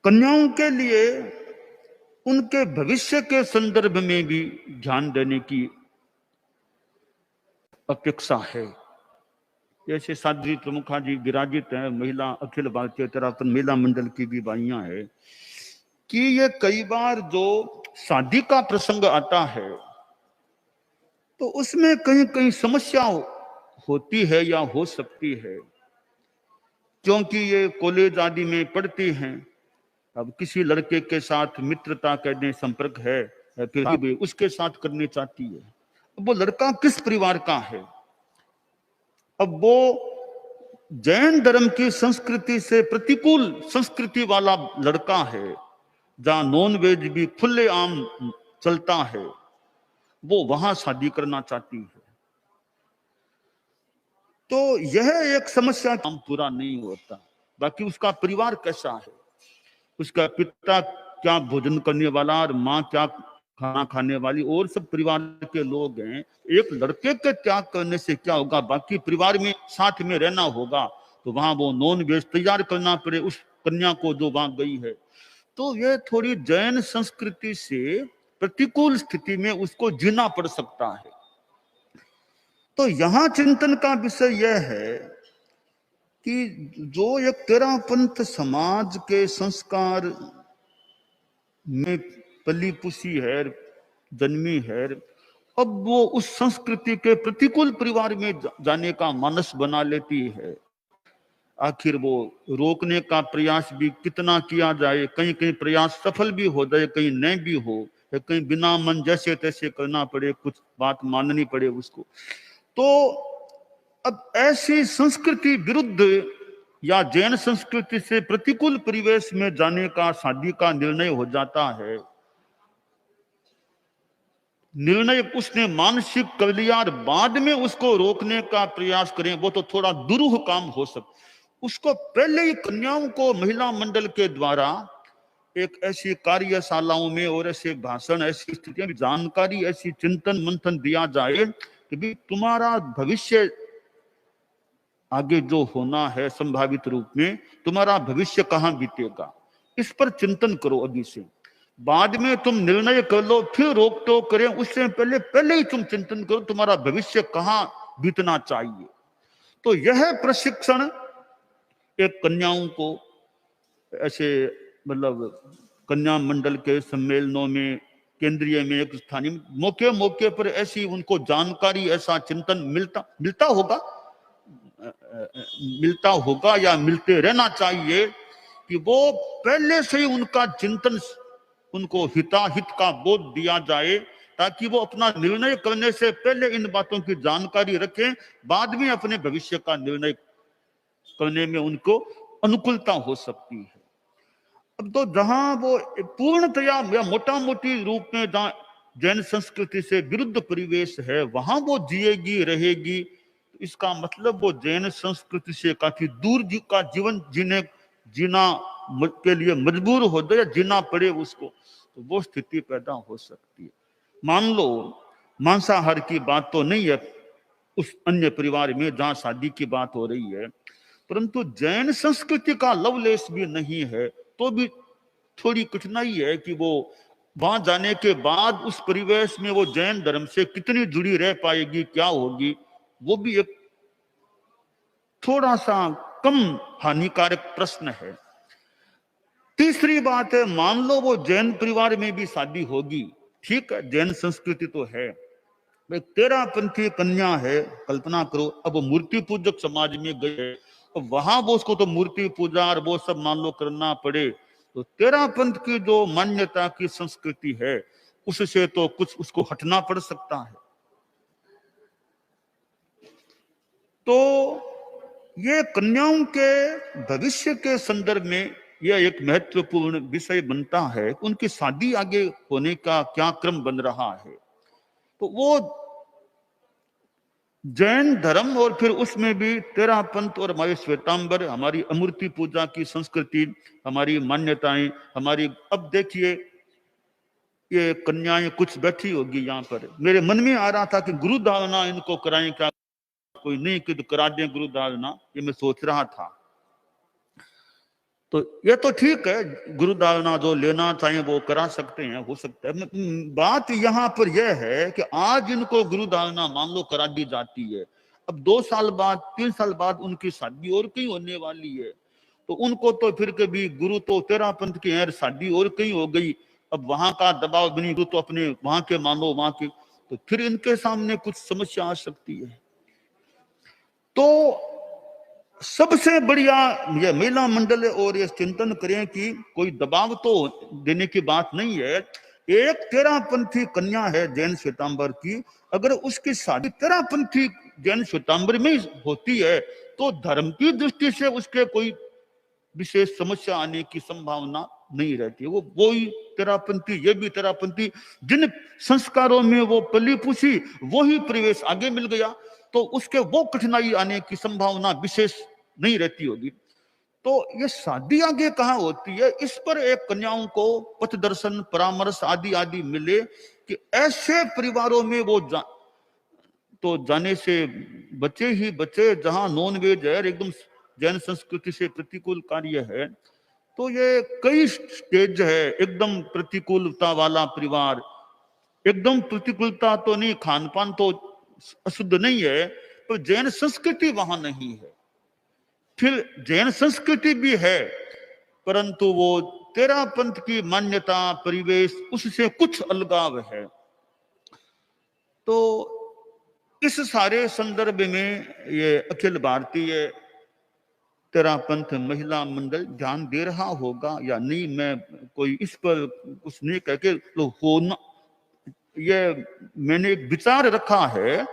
कन्याओं के लिए उनके भविष्य के संदर्भ में भी ध्यान देने की अपेक्षा है। जैसे साध्वी प्रमुखा जी विराजित हैं, महिला अखिल भारतीय उत्तराखंड महिला मंडल की भी बाइयां है, कि ये कई बार जो शादी का प्रसंग आता है तो उसमें कहीं कहीं समस्या होती है या हो सकती है, क्योंकि ये कॉलेज आदि में पढ़ती हैं। अब किसी लड़के के साथ मित्रता करने संपर्क है, फिर भी उसके साथ करनी चाहती है। अब वो लड़का किस परिवार का है? अब वो जैन धर्म की संस्कृति से प्रतिकूल संस्कृति वाला लड़का है, जहां नॉन वेज भी खुलेआम चलता है, वो वहां शादी करना चाहती है। तो यह एक समस्या, काम पूरा नहीं होता। बाकी उसका परिवार कैसा है, उसका पिता क्या भोजन करने वाला और माँ क्या खाना खाने वाली, और सब परिवार के लोग हैं। एक लड़के के त्याग करने से क्या होगा, बाकी परिवार में साथ में रहना होगा, तो वहां वो नॉन वेज तैयार करना पड़े उस कन्या को जो वहां गई है। तो ये थोड़ी जैन संस्कृति से प्रतिकूल स्थिति में उसको जीना पड़ सकता है। तो यहां चिंतन का विषय यह है कि जो एक तेरापंथ समाज के संस्कार में पली पुसी है, जन्मी है, अब वो उस संस्कृति के प्रतिकूल परिवार में जाने का मानस बना लेती है। आखिर वो रोकने का प्रयास भी कितना किया जाए, कहीं कहीं प्रयास सफल भी हो जाए, कहीं नहीं भी हो, कहीं बिना मन जैसे तैसे करना पड़े, कुछ बात माननी पड़े उसको। तो अब ऐसी संस्कृति विरुद्ध या जैन संस्कृति से प्रतिकूल परिवेश में जाने का शादी का निर्णय हो जाता है। निर्णय उसने मानसिक कर लिया और बाद में उसको रोकने का प्रयास करें, वो तो थोड़ा दुरूह काम हो सकता। उसको पहले ही कन्याओं को महिला मंडल के द्वारा एक ऐसी कार्यशालाओं में और ऐसे भाषण, ऐसी स्थितियां, जानकारी, ऐसी चिंतन मंथन दिया जाए कि भी तुम्हारा भविष्य आगे जो होना है संभावित रूप में, तुम्हारा भविष्य कहां बीतेगा, इस पर चिंतन करो अभी से। बाद में तुम निर्णय कर लो, फिर रोक टोक करें, उससे पहले पहले ही तुम चिंतन करो तुम्हारा भविष्य कहां बीतना चाहिए। तो यह प्रशिक्षण एक कन्याओं को ऐसे, मतलब कन्या मंडल के सम्मेलनों में, केंद्रीय में, एक स्थानीय मौके मौके पर ऐसी उनको जानकारी, ऐसा चिंतन मिलता होगा या मिलते रहना चाहिए कि वो पहले से ही उनका चिंतन, उनको हिताहित का बोध दिया जाए, ताकि वो अपना निर्णय करने से पहले इन बातों की जानकारी रखें, बाद में अपने भविष्य का निर्णय करने में उनको अनुकूलता हो सकती है। अब तो जहां वो पूर्णतया या मोटा मोटी रूप में जहां जैन संस्कृति से विरुद्ध परिवेश है, वहां वो जिएगी रहेगी, इसका मतलब वो जैन संस्कृति से काफी दूर का जीवन जीना के लिए मजबूर हो जाए, जीना पड़े उसको, तो वो स्थिति पैदा हो सकती है। मान लो मांसाहार की बात तो नहीं है उस अन्य परिवार में जहां शादी की बात हो रही है, परंतु जैन संस्कृति का लवलेश भी नहीं है, तो भी थोड़ी कठिनाई है कि वो वहां जाने के बाद उस परिवेश में वो जैन धर्म से कितनी जुड़ी रह पाएगी, क्या होगी, वो भी एक थोड़ा सा कम हानिकारक प्रश्न है। तीसरी बात है, मान लो वो जैन परिवार में भी शादी होगी, ठीक है, जैन संस्कृति तो है, भाई तेरापंथी कन्या है, कल्पना करो अब वो मूर्ति पूजक समाज में गए, तो वहां वो उसको तो मूर्ति पूजा और वो सब मान लो करना पड़े, तो तेरापंथ की जो मान्यता की संस्कृति है उससे तो कुछ उसको हटना पड़ सकता है। तो ये कन्याओं के भविष्य के संदर्भ में यह एक महत्वपूर्ण विषय बनता है कि उनकी शादी आगे होने का क्या क्रम बन रहा है। तो वो जैन धर्म और फिर उसमें भी तेरापंथ और हमारे श्वेतांबर, हमारी अमूर्ति पूजा की संस्कृति, हमारी मान्यताएं, हमारी, अब देखिए ये कन्याएं कुछ बैठी होगी यहाँ पर, मेरे मन में आ रहा था कि गुरु धारणा इनको कराएं क्या, कोई नहीं कि तो करा दें गुरु धारणा, ये मैं सोच रहा था। तो ये तो ठीक है, गुरु धारणा जो लेना चाहे वो करा सकते हैं, हो सकता है। बात यहाँ पर यह है कि आज इनको गुरु धारणा मान लो करा दी जाती है, अब 2 साल बाद 3 साल बाद उनकी शादी और कहीं होने वाली है, तो उनको तो फिर कभी गुरु तो तेरा पंथ के हैं, शादी और कहीं हो गई, अब वहां का दबाव बनी, गुरु तो अपने वहां के मानो वहां के, तो फिर इनके सामने कुछ समस्या आ सकती है। तो सबसे बढ़िया ये महिला मंडल और ये चिंतन करें कि कोई दबाव तो देने की बात नहीं है। एक तेरापंथी कन्या है जैन श्वेतांबर की, अगर उसकी शादी तेरापंथी जैन श्वेतांबर में होती है तो धर्म की दृष्टि से उसके कोई विशेष समस्या आने की संभावना नहीं रहती है। वो ही तेरापंथी, ये भी तेरापंथी, जिन संस्कारों में वो पली पुसी वही प्रवेश आगे मिल गया, तो उसके वो कठिनाई आने की संभावना विशेष नहीं रहती होगी। तो ये शादी आगे कहाँ होती है, इस पर एक कन्याओं को पथ दर्शन, परामर्श आदि आदि मिले कि ऐसे परिवारों में वो तो जाने से बचे ही बचे जहां नॉन वेज है, एकदम जैन संस्कृति से प्रतिकूल कार्य है। तो ये कई स्टेज है, एकदम प्रतिकूलता वाला परिवार, एकदम प्रतिकूलता तो नहीं, खान पान तो अशुद्ध नहीं है, पर जैन संस्कृति वहां नहीं है। फिर जैन संस्कृति भी है, परंतु वो तेरापंथ की मान्यता, परिवेश, उससे कुछ अलगाव है। तो इस सारे संदर्भ में ये अखिल भारतीय तेरापंथ महिला मंडल ध्यान दे रहा होगा या नहीं, मैं कोई इस पर कुछ नहीं कह के तो होना, ये मैंने एक विचार रखा है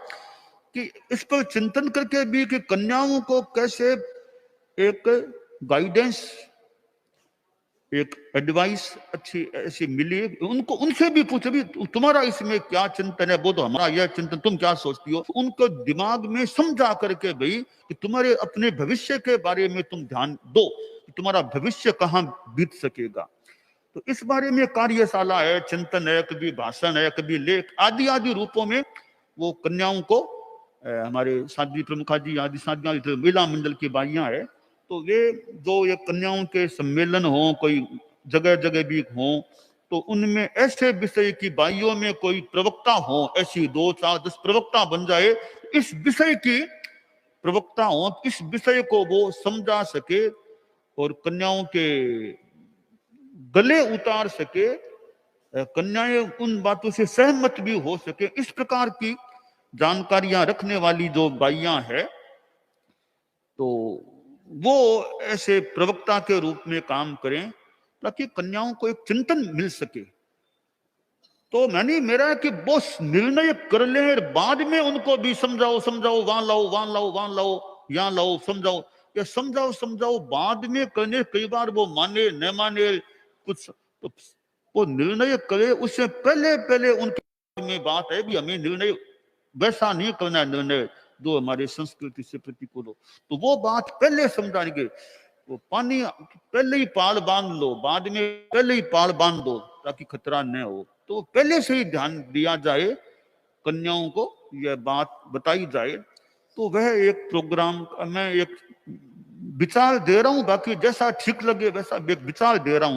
कि इस पर चिंतन करके भी कि कन्याओं को कैसे एक गाइडेंस, एक एडवाइस अच्छी ऐसी मिली, उनको उनसे भी पूछे भी तुम्हारा इसमें क्या चिंतन है, वो तो हमारा यह चिंतन, तुम क्या सोचती हो, उनको दिमाग में समझा करके भाई कि तुम्हारे अपने भविष्य के बारे में तुम ध्यान दो कि तुम्हारा भविष्य कहाँ बीत सकेगा। तो इस बारे में कार्यशाला है, चिंतन है, कभी भाषण है, कभी लेख आदि आदि रूपों में वो कन्याओं को हमारे साध्वी प्रमुखा जी आदि साध्वी महिला मंडल की बाइयां है, तो वे जो ये कन्याओं के सम्मेलन हो, कोई जगह जगह भी हो, तो उनमें ऐसे विषय की बाइयों में कोई प्रवक्ता हो, ऐसी 2, 4, 10 प्रवक्ता बन जाए, इस विषय की प्रवक्ता हो, इस विषय को वो समझा सके और कन्याओं के गले उतार सके, कन्याएं उन बातों से सहमत भी हो सके, इस प्रकार की जानकारियां रखने वाली जो बाइयां है, तो वो ऐसे प्रवक्ता के रूप में काम करें ताकि कन्याओं को एक चिंतन मिल सके। तो मैंने मेरा कि वो निर्णय कर ले, बाद में उनको भी समझाओ समझाओ, वहां लाओ वहां लाओ वहां लाओ यहाँ लाओ, समझाओ या समझाओ समझाओ बाद में करने, कई बार वो माने न माने कुछ, तो वो निर्णय करे उससे पहले पहले उनके में बात है भी हमें निर्णय वैसा नहीं करना, निर्णय जो हमारे संस्कृति से प्रतिकूल हो, तो वो बात पहले समझाएंगे। वो पानी पहले ही पाल बांध लो, बाद में पहले ही पाल बांध दो ताकि खतरा न हो, तो पहले से ही ध्यान दिया जाए, कन्याओं को यह बात बताई जाए। तो वह एक प्रोग्राम मैं एक विचार दे रहा हूं, बाकी जैसा ठीक लगे वैसा एक विचार दे रहा हूं।